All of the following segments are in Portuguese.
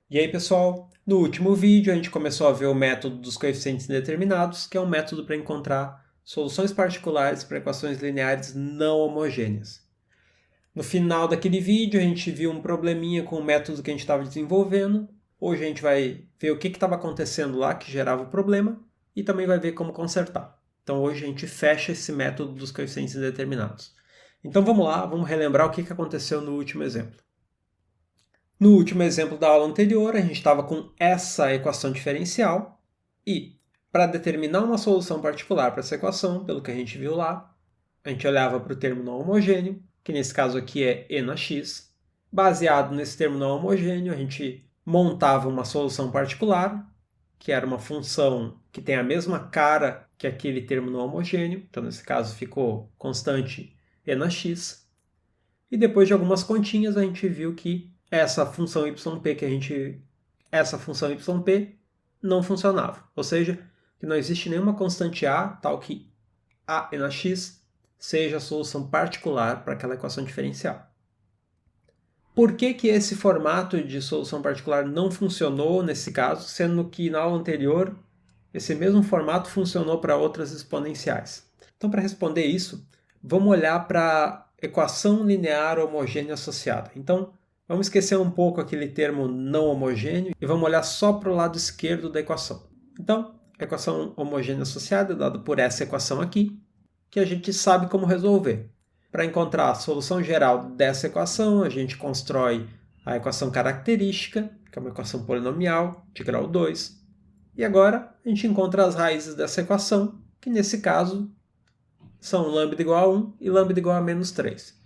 E aí, pessoal, no último vídeo a gente começou a ver o método dos coeficientes indeterminados, que é um método para encontrar soluções particulares para equações lineares não homogêneas. No final daquele vídeo a gente viu um probleminha com o método que a gente estava desenvolvendo. Hoje a gente vai ver o que estava acontecendo lá que gerava o problema e também vai ver como consertar. Então hoje a gente fecha esse método dos coeficientes indeterminados. Então vamos lá, vamos relembrar o que aconteceu no último exemplo. No último exemplo da aula anterior, a gente estava com essa equação diferencial e, para determinar uma solução particular para essa equação, pelo que a gente viu lá, a gente olhava para o termo não homogêneo, que nesse caso aqui é e na x. Baseado nesse termo não homogêneo, a gente montava uma solução particular, que era uma função que tem a mesma cara que aquele termo não homogêneo, então nesse caso ficou constante e na x. E depois de algumas continhas, a gente viu que essa função yp essa função yp não funcionava. Ou seja, que não existe nenhuma constante a, tal que a e na x seja a solução particular para aquela equação diferencial. Por que esse formato de solução particular não funcionou nesse caso, sendo que na aula anterior esse mesmo formato funcionou para outras exponenciais? Então, para responder isso, vamos olhar para a equação linear homogênea associada. Então, vamos esquecer um pouco aquele termo não homogêneo e vamos olhar só para o lado esquerdo da equação. Então, a equação homogênea associada é dada por essa equação aqui, que a gente sabe como resolver. Para encontrar a solução geral dessa equação, a gente constrói a equação característica, que é uma equação polinomial de grau 2. E agora a gente encontra as raízes dessa equação, que nesse caso são lambda igual a 1 e lambda igual a menos 3.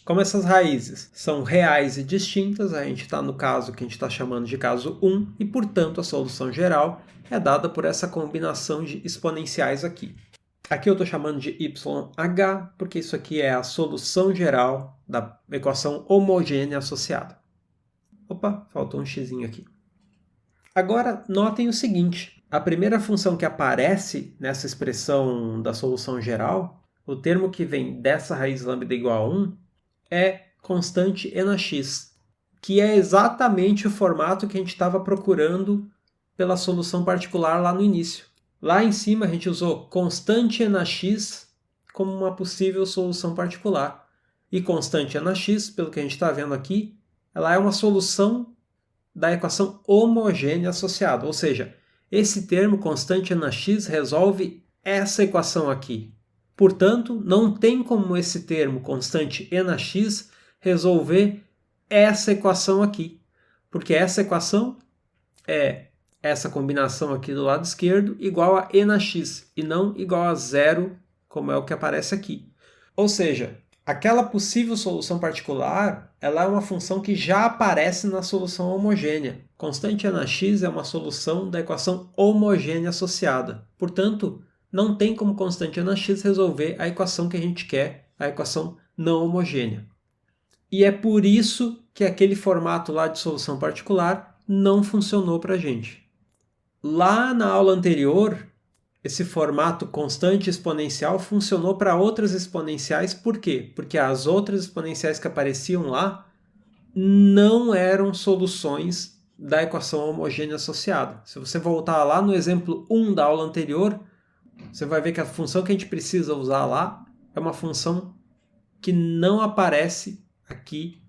Como essas raízes são reais e distintas, a gente está no caso que a gente está chamando de caso 1, e portanto a solução geral é dada por essa combinação de exponenciais aqui. Aqui eu estou chamando de YH, porque isso aqui é a solução geral da equação homogênea associada. Opa, faltou um x aqui. Agora, notem o seguinte. A primeira função que aparece nessa expressão da solução geral, o termo que vem dessa raiz lambda igual a 1, é constante e na x, que é exatamente o formato que a gente estava procurando pela solução particular lá no início. Lá em cima a gente usou constante e na x como uma possível solução particular. E constante e na x, pelo que a gente está vendo aqui, ela é uma solução da equação homogênea associada. Ou seja, esse termo constante e na x resolve essa equação aqui. Portanto, não tem como esse termo constante e na x resolver essa equação aqui. Porque essa equação é essa combinação aqui do lado esquerdo igual a e na x, e não igual a zero, como é o que aparece aqui. Ou seja, aquela possível solução particular, ela é uma função que já aparece na solução homogênea. Constante e na x é uma solução da equação homogênea associada. Portanto, não tem como constante e na x resolver a equação que a gente quer, a equação não homogênea. E é por isso que aquele formato lá de solução particular não funcionou para a gente. Lá na aula anterior, esse formato constante exponencial funcionou para outras exponenciais. Por quê? Porque as outras exponenciais que apareciam lá não eram soluções da equação homogênea associada. Se você voltar lá no exemplo 1 da aula anterior, você vai ver que a função que a gente precisa usar lá é uma função que não aparece aqui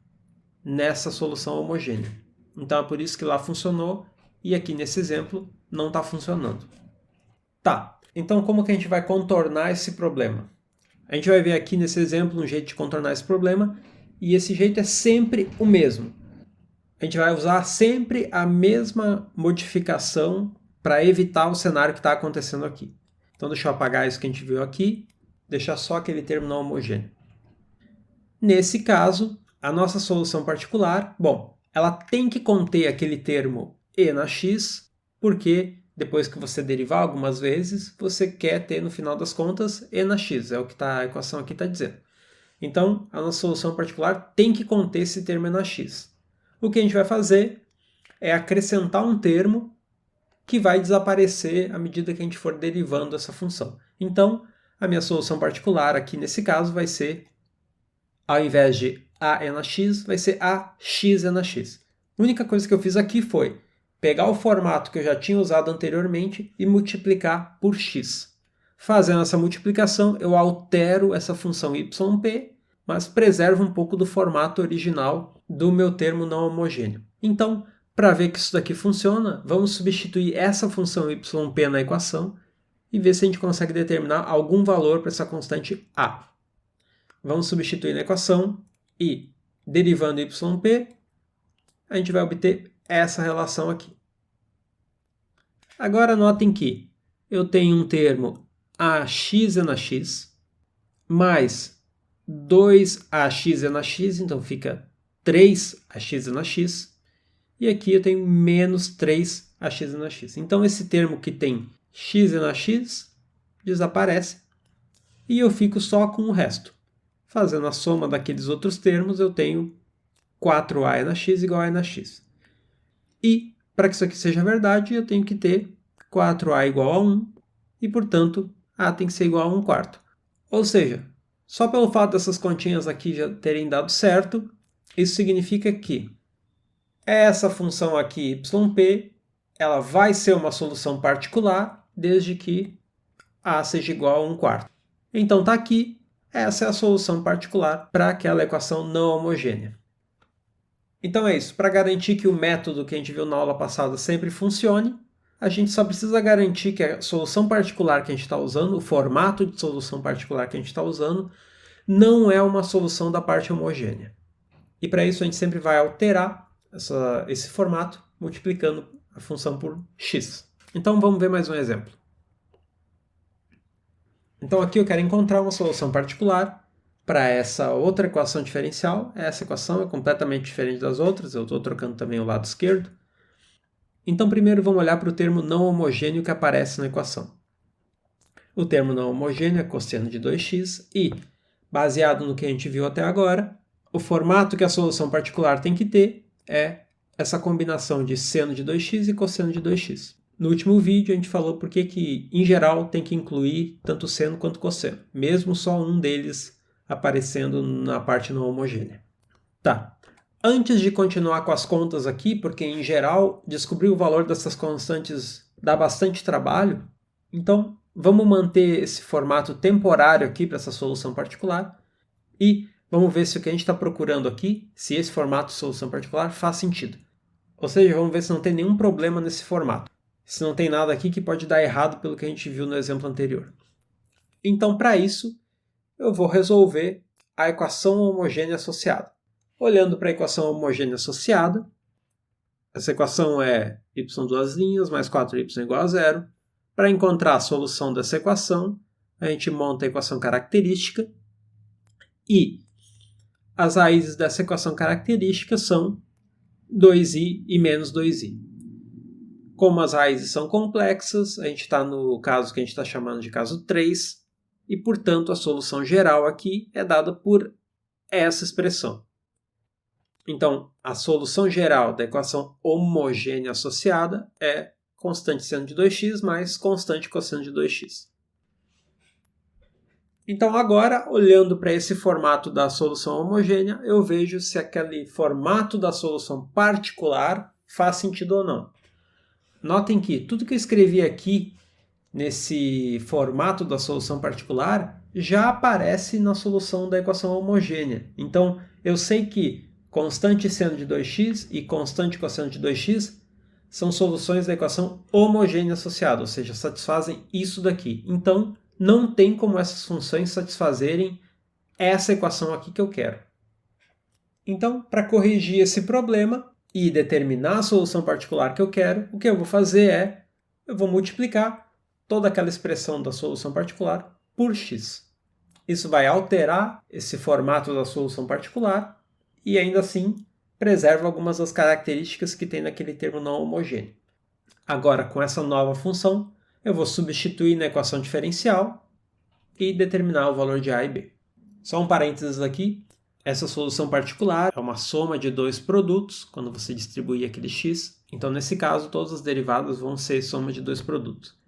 nessa solução homogênea. Então é por isso que lá funcionou e aqui nesse exemplo não está funcionando. Tá, então como que a gente vai contornar esse problema? A gente vai ver aqui nesse exemplo um jeito de contornar esse problema e esse jeito é sempre o mesmo. A gente vai usar sempre a mesma modificação para evitar o cenário que está acontecendo aqui. Então deixa eu apagar isso que a gente viu aqui, deixar só aquele termo não homogêneo. Nesse caso, a nossa solução particular, bom, ela tem que conter aquele termo e na x, porque depois que você derivar algumas vezes, você quer ter no final das contas e na x, é o que a equação aqui está dizendo. Então, a nossa solução particular tem que conter esse termo e na x. O que a gente vai fazer é acrescentar um termo que vai desaparecer à medida que a gente for derivando essa função. Então, a minha solução particular aqui nesse caso vai ser, ao invés de a é na x, vai ser a x é na x. A única coisa que eu fiz aqui foi pegar o formato que eu já tinha usado anteriormente e multiplicar por x. Fazendo essa multiplicação, eu altero essa função yp, mas preservo um pouco do formato original do meu termo não homogêneo. Então, para ver que isso daqui funciona, vamos substituir essa função yp na equação e ver se a gente consegue determinar algum valor para essa constante a. Vamos substituir na equação e, derivando yp, a gente vai obter essa relação aqui. Agora notem que eu tenho um termo ax na x mais 2ax na x, então fica 3ax na x. E aqui eu tenho menos 3ax na x. Então esse termo que tem x na x desaparece e eu fico só com o resto. Fazendo a soma daqueles outros termos, eu tenho 4a na x igual a na x. E, para que isso aqui seja verdade, eu tenho que ter 4a igual a 1 e, portanto, a tem que ser igual a 1/4. Ou seja, só pelo fato dessas continhas aqui já terem dado certo, isso significa que essa função aqui, yp, ela vai ser uma solução particular desde que a seja igual a 1/4. Então está aqui, essa é a solução particular para aquela equação não homogênea. Então é isso, para garantir que o método que a gente viu na aula passada sempre funcione, a gente só precisa garantir que a solução particular que a gente está usando, o formato de solução particular que a gente está usando, não é uma solução da parte homogênea. E para isso a gente sempre vai alterar esse formato multiplicando a função por x. Então vamos ver mais um exemplo. Então aqui eu quero encontrar uma solução particular para essa outra equação diferencial. Essa equação é completamente diferente das outras, eu estou trocando também o lado esquerdo. Então primeiro vamos olhar para o termo não homogêneo que aparece na equação. O termo não homogêneo é cosseno de 2x e, baseado no que a gente viu até agora, o formato que a solução particular tem que ter é essa combinação de seno de 2x e cosseno de 2x. No último vídeo a gente falou por que, em geral, tem que incluir tanto seno quanto cosseno, mesmo só um deles aparecendo na parte não homogênea. Tá. Antes de continuar com as contas aqui, porque em geral descobrir o valor dessas constantes dá bastante trabalho, então vamos manter esse formato temporário aqui para essa solução particular e vamos ver se o que a gente está procurando aqui, se esse formato de solução particular faz sentido. Ou seja, vamos ver se não tem nenhum problema nesse formato. Se não tem nada aqui que pode dar errado pelo que a gente viu no exemplo anterior. Então, para isso, eu vou resolver a equação homogênea associada. Olhando para a equação homogênea associada, essa equação é y duas linhas mais 4y igual a 0. Para encontrar a solução dessa equação, a gente monta a equação característica e as raízes dessa equação característica são 2i e menos 2i. Como as raízes são complexas, a gente está no caso que a gente está chamando de caso 3, e, portanto, a solução geral aqui é dada por essa expressão. Então, a solução geral da equação homogênea associada é constante seno de 2x mais constante cosseno de 2x. Então, agora, olhando para esse formato da solução homogênea, eu vejo se aquele formato da solução particular faz sentido ou não. Notem que tudo que eu escrevi aqui nesse formato da solução particular já aparece na solução da equação homogênea. Então, eu sei que constante seno de 2x e constante cosseno de 2x são soluções da equação homogênea associada, ou seja, satisfazem isso daqui. Então, não tem como essas funções satisfazerem essa equação aqui que eu quero. Então, para corrigir esse problema e determinar a solução particular que eu quero, o que eu vou fazer é, eu vou multiplicar toda aquela expressão da solução particular por x. Isso vai alterar esse formato da solução particular e ainda assim preserva algumas das características que tem naquele termo não homogêneo. Agora, com essa nova função, eu vou substituir na equação diferencial e determinar o valor de a e b. Só um parênteses aqui. Essa solução particular é uma soma de dois produtos, quando você distribuir aquele x. Então, nesse caso, todas as derivadas vão ser soma de dois produtos.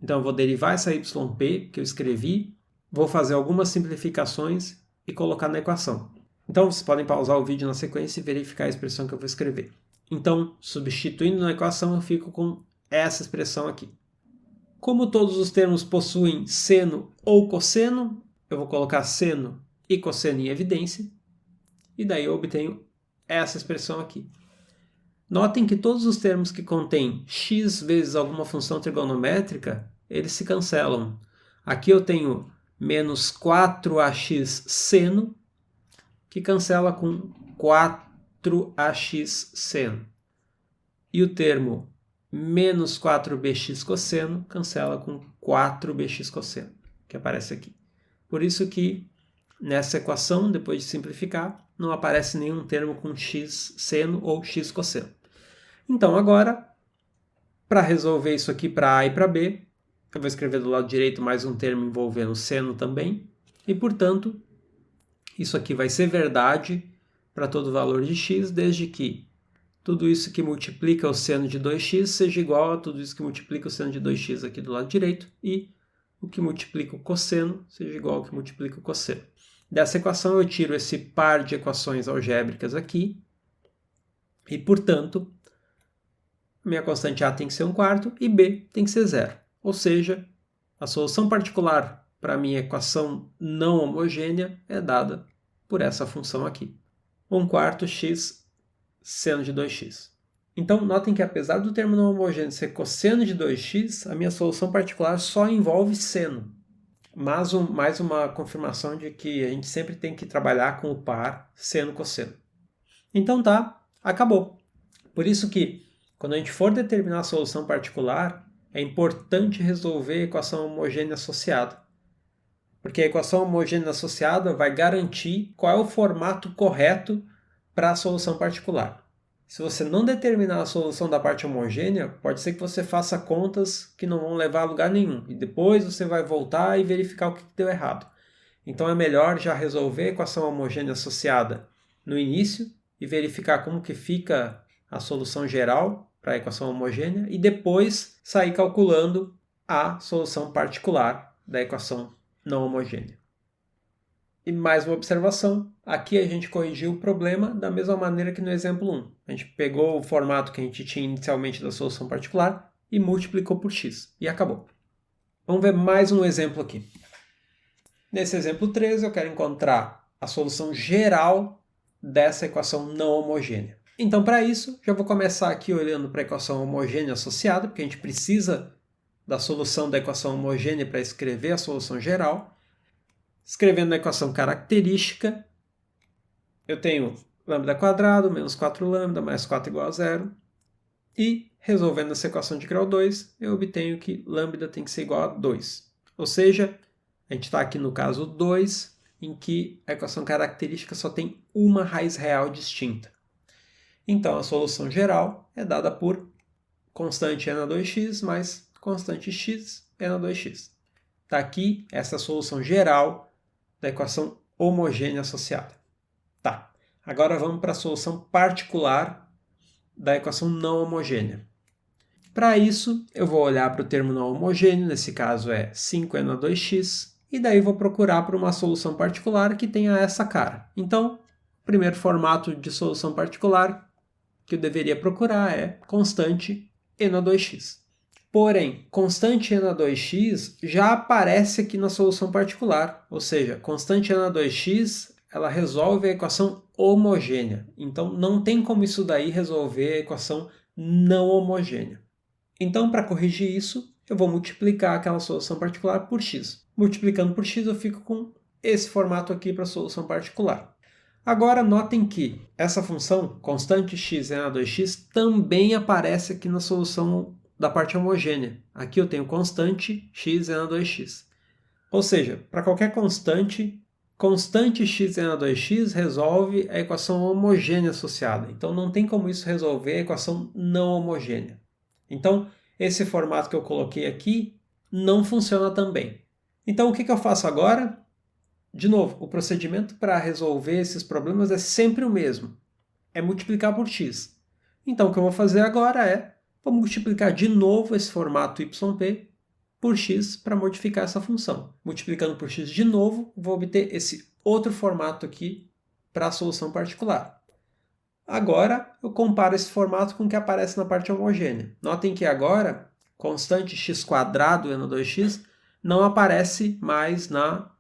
Então, eu vou derivar essa yp que eu escrevi, vou fazer algumas simplificações e colocar na equação. Então, vocês podem pausar o vídeo na sequência e verificar a expressão que eu vou escrever. Então, substituindo na equação, eu fico com essa expressão aqui. Como todos os termos possuem seno ou cosseno, eu vou colocar seno e cosseno em evidência, e daí eu obtenho essa expressão aqui. Notem que todos os termos que contêm x vezes alguma função trigonométrica, eles se cancelam. Aqui eu tenho menos 4ax seno, que cancela com 4ax seno. E o termo menos 4bx cosseno cancela com 4bx cosseno, que aparece aqui. Por isso que nessa equação, depois de simplificar, não aparece nenhum termo com x seno ou x cosseno. Então agora, para resolver isso aqui para A e para B, eu vou escrever do lado direito mais um termo envolvendo seno também, e portanto, isso aqui vai ser verdade para todo valor de x, desde que tudo isso que multiplica o seno de 2x seja igual a tudo isso que multiplica o seno de 2x aqui do lado direito, e o que multiplica o cosseno seja igual ao que multiplica o cosseno. Dessa equação eu tiro esse par de equações algébricas aqui, e portanto, minha constante A tem que ser 1/4 e B tem que ser 0. Ou seja, a solução particular para a minha equação não homogênea é dada por essa função aqui. 1/4 x seno de 2x. Então, notem que apesar do termo não homogêneo ser cosseno de 2x, a minha solução particular só envolve seno. Mas mais uma confirmação de que a gente sempre tem que trabalhar com o par seno-cosseno. Então tá, acabou. Por isso que, quando a gente for determinar a solução particular, é importante resolver a equação homogênea associada. Porque a equação homogênea associada vai garantir qual é o formato correto para a solução particular. Se você não determinar a solução da parte homogênea, pode ser que você faça contas que não vão levar a lugar nenhum. E depois você vai voltar e verificar o que deu errado. Então é melhor já resolver a equação homogênea associada no início e verificar como que fica a solução geral para a equação homogênea e depois sair calculando a solução particular da equação não homogênea. E mais uma observação, aqui a gente corrigiu o problema da mesma maneira que no exemplo 1. A gente pegou o formato que a gente tinha inicialmente da solução particular e multiplicou por x, e acabou. Vamos ver mais um exemplo aqui. Nesse exemplo 3, eu quero encontrar a solução geral dessa equação não homogênea. Então, para isso, já vou começar aqui olhando para a equação homogênea associada, porque a gente precisa da solução da equação homogênea para escrever a solução geral. Escrevendo a equação característica, eu tenho λ² menos 4λ mais 4 igual a 0. E, resolvendo essa equação de grau 2, eu obtenho que λ tem que ser igual a 2. Ou seja, a gente está aqui no caso 2, em que a equação característica só tem uma raiz real distinta. Então, a solução geral é dada por constante n a 2x mais constante x n a 2x. Está aqui essa solução geral da equação homogênea associada. Tá, agora vamos para a solução particular da equação não homogênea. Para isso, eu vou olhar para o termo não homogêneo, nesse caso é 5n a 2x, e daí vou procurar por uma solução particular que tenha essa cara. Então, o primeiro formato de solução particular que eu deveria procurar é constante n a 2x. Porém, constante n a 2x já aparece aqui na solução particular, ou seja, constante n a 2x ela resolve a equação homogênea. Então, não tem como isso daí resolver a equação não homogênea. Então, para corrigir isso, eu vou multiplicar aquela solução particular por x. Multiplicando por x, eu fico com esse formato aqui para a solução particular. Agora, notem que essa função, constante x n a 2x, também aparece aqui na solução da parte homogênea. Aqui eu tenho constante x n a 2x. Ou seja, para qualquer constante x n a 2x resolve a equação homogênea associada. Então não tem como isso resolver a equação não homogênea. Então esse formato que eu coloquei aqui não funciona também. Então o que eu faço agora? De novo, o procedimento para resolver esses problemas é sempre o mesmo. É multiplicar por x. Então o que eu vou fazer agora é vou multiplicar de novo esse formato yp por x para modificar essa função. Multiplicando por x de novo, vou obter esse outro formato aqui para a solução particular. Agora eu comparo esse formato com o que aparece na parte homogênea. Notem que agora constante x² n 2x não aparece mais na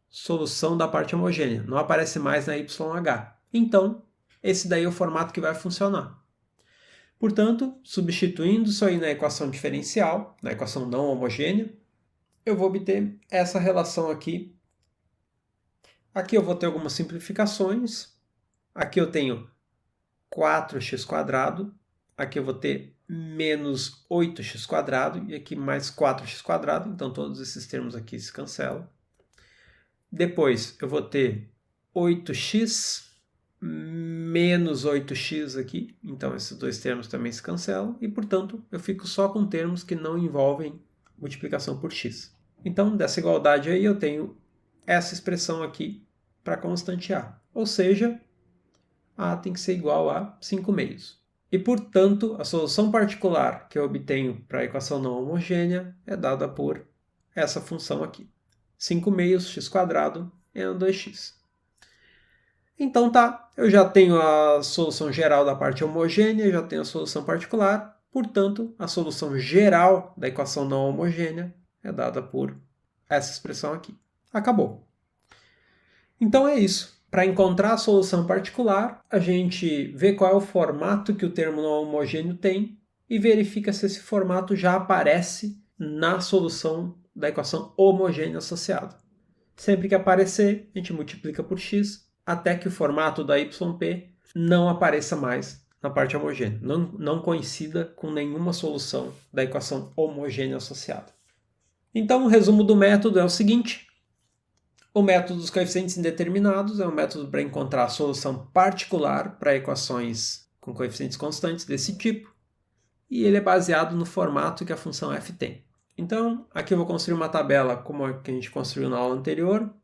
solução da parte homogênea, não aparece mais na YH. Então, esse daí é o formato que vai funcionar. Portanto, substituindo isso aí na equação diferencial, na equação não homogênea, eu vou obter essa relação aqui. Aqui eu vou ter algumas simplificações. Aqui eu tenho 4x², aqui eu vou ter menos 8x², e aqui mais 4x², então todos esses termos aqui se cancelam. Depois eu vou ter 8x menos 8x aqui, então esses dois termos também se cancelam, e portanto eu fico só com termos que não envolvem multiplicação por x. Então dessa igualdade aí eu tenho essa expressão aqui para constante A, ou seja, A tem que ser igual a 5/2. E portanto a solução particular que eu obtenho para a equação não homogênea é dada por essa função aqui, 5/2 x² n 2x. Então tá, eu já tenho a solução geral da parte homogênea, já tenho a solução particular, portanto, a solução geral da equação não homogênea é dada por essa expressão aqui. Acabou. Então é isso. Para encontrar a solução particular, a gente vê qual é o formato que o termo não homogêneo tem e verifica se esse formato já aparece na solução da equação homogênea associada. Sempre que aparecer, a gente multiplica por x, até que o formato da YP não apareça mais na parte homogênea, não coincida com nenhuma solução da equação homogênea associada. Então, o resumo do método é o seguinte: o método dos coeficientes indeterminados é um método para encontrar a solução particular para equações com coeficientes constantes desse tipo, e ele é baseado no formato que a função f tem. Então, aqui eu vou construir uma tabela como a que a gente construiu na aula anterior,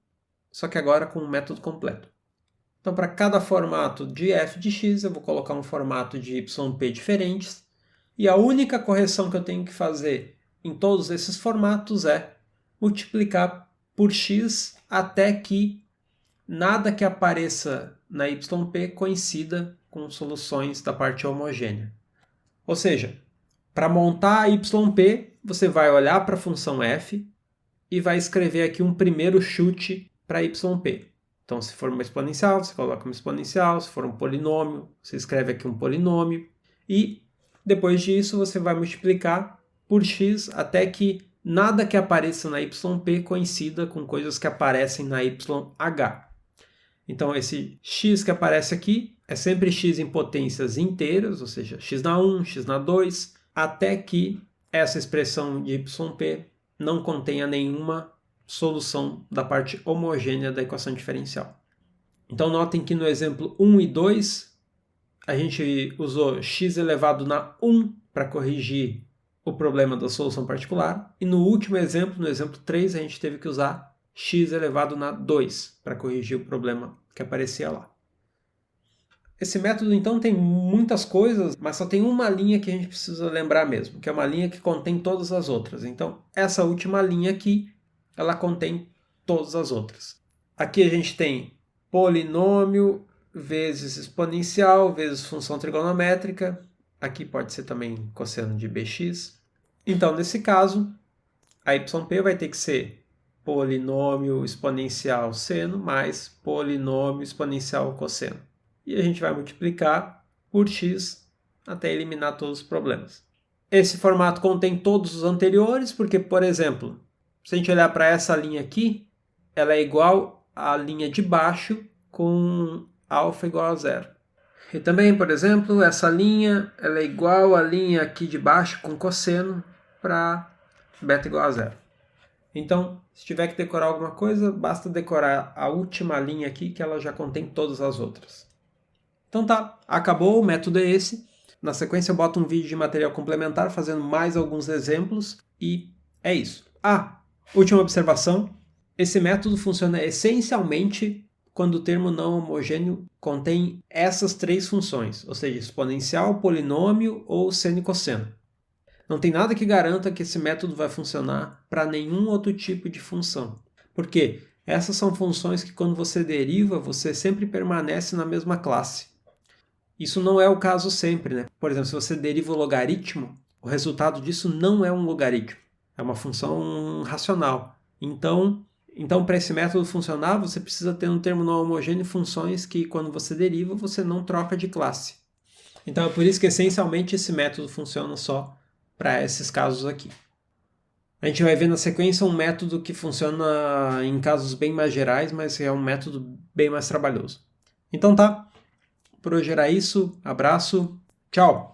só que agora com um método completo. Então, para cada formato de f de x, eu vou colocar um formato de yp diferentes. E a única correção que eu tenho que fazer em todos esses formatos é multiplicar por x até que nada que apareça na yp coincida com soluções da parte homogênea. Ou seja, para montar a yp, você vai olhar para a função f e vai escrever aqui um primeiro chute para yp. Então, se for uma exponencial, você coloca uma exponencial. Se for um polinômio, você escreve aqui um polinômio. E, depois disso, você vai multiplicar por x até que nada que apareça na yp coincida com coisas que aparecem na yh. Então, esse x que aparece aqui é sempre x em potências inteiras, ou seja, x na 1, x na 2, até que essa expressão de yp não contenha nenhuma solução da parte homogênea da equação diferencial. Então notem que no exemplo 1 e 2, a gente usou x elevado na 1 para corrigir o problema da solução particular, e no último exemplo, no exemplo 3, a gente teve que usar x elevado na 2 para corrigir o problema que aparecia lá. Esse método então tem muitas coisas, mas só tem uma linha que a gente precisa lembrar mesmo, que é uma linha que contém todas as outras. Então essa última linha aqui, ela contém todas as outras. Aqui a gente tem polinômio vezes exponencial vezes função trigonométrica. Aqui pode ser também cosseno de bx. Então, nesse caso, a yp vai ter que ser polinômio exponencial seno mais polinômio exponencial cosseno. E a gente vai multiplicar por x até eliminar todos os problemas. Esse formato contém todos os anteriores, porque, por exemplo, se a gente olhar para essa linha aqui, ela é igual à linha de baixo com alfa igual a 0. E também, por exemplo, essa linha ela é igual à linha aqui de baixo com cosseno para beta igual a 0. Então, se tiver que decorar alguma coisa, basta decorar a última linha aqui, que ela já contém todas as outras. Então tá, acabou, o método é esse. Na sequência eu boto um vídeo de material complementar fazendo mais alguns exemplos e é isso. Última observação, esse método funciona essencialmente quando o termo não homogêneo contém essas três funções, ou seja, exponencial, polinômio ou seno e cosseno. Não tem nada que garanta que esse método vai funcionar para nenhum outro tipo de função. Por quê? Essas são funções que quando você deriva, você sempre permanece na mesma classe. Isso não é o caso sempre, né? Por exemplo, se você deriva o logaritmo, o resultado disso não é um logaritmo, é uma função racional. Então para esse método funcionar, você precisa ter um termo não homogêneo funções que, quando você deriva, você não troca de classe. Então é por isso que, essencialmente, esse método funciona só para esses casos aqui. A gente vai ver na sequência um método que funciona em casos bem mais gerais, mas é um método bem mais trabalhoso. Então tá, por hoje era isso, abraço, tchau!